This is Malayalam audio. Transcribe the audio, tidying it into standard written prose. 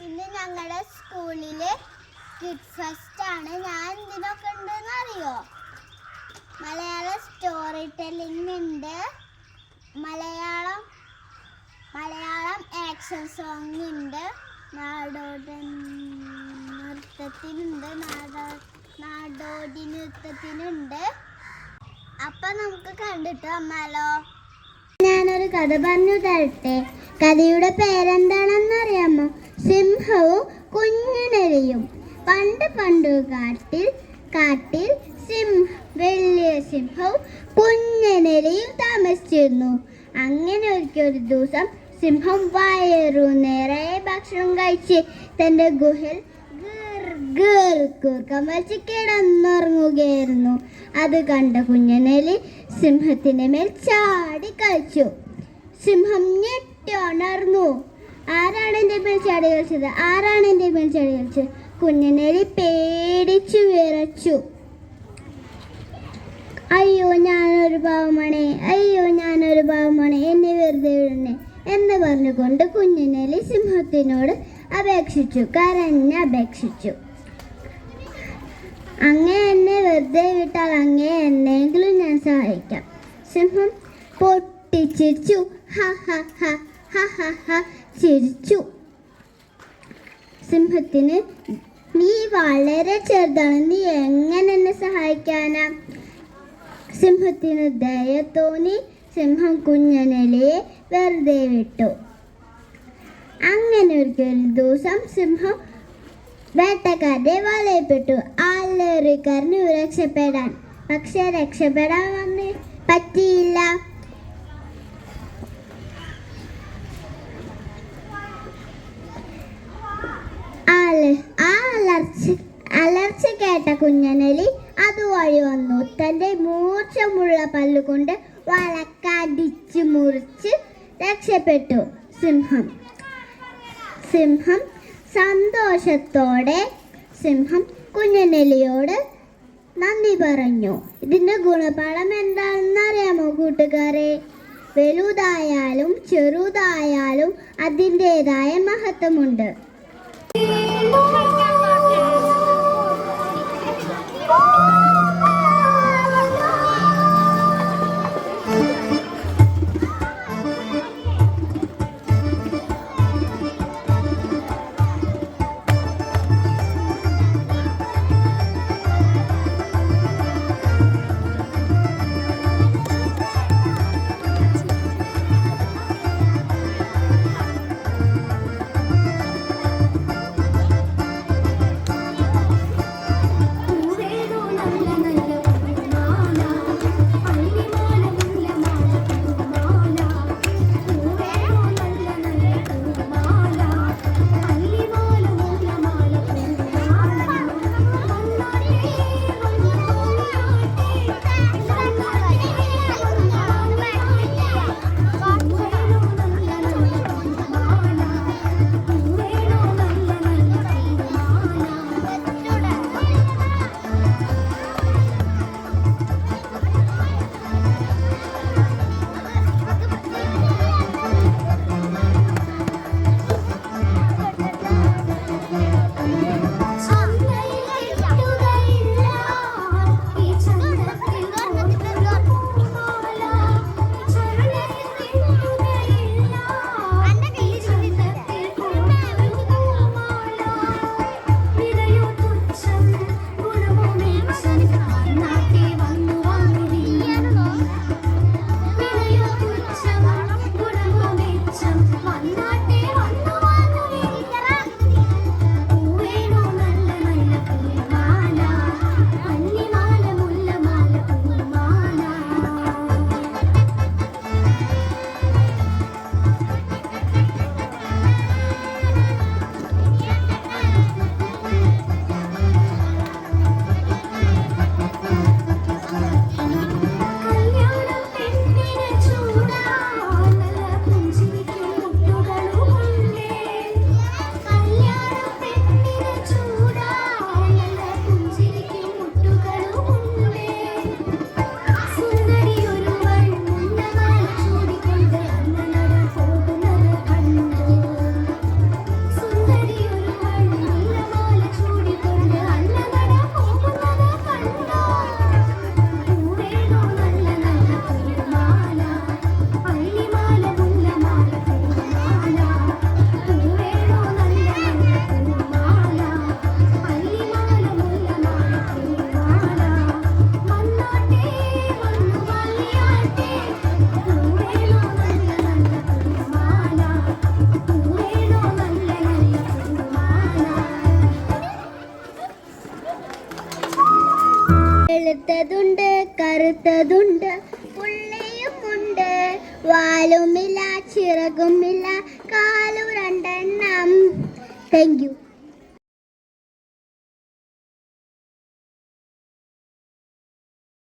ഇന്ന് ഞങ്ങളുടെ സ്കൂളില് കിഡ് ഫെസ്റ്റ് ആണ്. ഞാൻ എന്തിനൊക്കെ ഉണ്ടെന്ന് അറിയോ? മലയാളം സ്റ്റോറി ടെല്ലിംഗ് ഉണ്ട്, മലയാളം ആക്ഷൻ സോങ് ഉണ്ട്, നാടോടി നൃത്തത്തിനുണ്ട്. അപ്പൊ നമുക്ക് കണ്ടിട്ട് വന്നാലോ? ഞാനൊരു കഥ പറഞ്ഞു തരട്ടെ. കഥയുടെ പേരെന്താണെന്ന് അറിയാമോ? സിംഹവും കുഞ്ഞിനെലിയും. പണ്ട് കാട്ടിൽ വലിയ സിംഹവും കുഞ്ഞിനെലിയും താമസിച്ചിരുന്നു. അങ്ങനെ ഒരു ദിവസം സിംഹം വയറു നിറയെ ഭക്ഷണം കഴിച്ച് തന്റെ ഗുഹയിൽ കൂർക്കം വലിച്ച് കിടന്നുറങ്ങുകയായിരുന്നു. അത് കണ്ട കുഞ്ഞനെലി സിംഹത്തിന്റെ മേൽ ചാടി കളിച്ചു. സിംഹം ഞെട്ടുണർന്നു. ആരാണ് എൻ്റെ മേൽ ചാടി കളിച്ചത്? കുഞ്ഞനെലി പേടിച്ചു വിറച്ചു. അയ്യോ ഞാനൊരു പാവമാണ്, എന്നെ വെറുതെ വിടണേ എന്ന് പറഞ്ഞുകൊണ്ട് കുഞ്ഞനെലി സിംഹത്തിനോട് കരഞ്ഞപേക്ഷിച്ചു. അങ്ങേ എന്നെ വെറുതെ വിട്ടാൽ അങ്ങേ എന്നെങ്കിലും ഞാൻ സഹായിക്കാം. സിംഹം പൊട്ടിച്ചിരിച്ചു. ചിരിച്ചു. സിംഹത്തിന്, നീ വളരെ ചെറുതാണ്, നീ എങ്ങനെ എന്നെ സഹായിക്കാനാ? സിംഹത്തിന് ദയ തോന്നി. സിംഹം കുഞ്ഞനെലിയെ വെറുതെ വിട്ടു. അങ്ങനെ ഒരു ദിവസം സിംഹം വേട്ടക്കാരുടെ വലയപ്പെട്ടു. ആലറിക്കരഞ്ഞു രക്ഷപ്പെടാൻ. പക്ഷെ രക്ഷപ്പെടാൻ പറ്റിയില്ല. അലർച്ച കേട്ട കുഞ്ഞനെലി അതുവഴി വന്നു. തന്റെ മൂർച്ചമുള്ള പല്ലുകൊണ്ട് വളക്കടിച്ചു മുറിച്ച് രക്ഷപ്പെട്ടു. സിംഹം സന്തോഷത്തോടെ കുഞ്ഞനെലിയോട് നന്ദി പറഞ്ഞു. ഇതിന്റെ ഗുണഫലം എന്താണെന്ന് അറിയാമോ കൂട്ടുകാരെ? വലുതായാലും ചെറുതായാലും അതിൻ്റെതായ മഹത്വമുണ്ട്. കറുത്തതുണ്ട് പുള്ളിയുമുണ്ട് വാലുമില്ല ചിറകുമില്ല കാലു രണ്ടെണ്ണം. Thank you.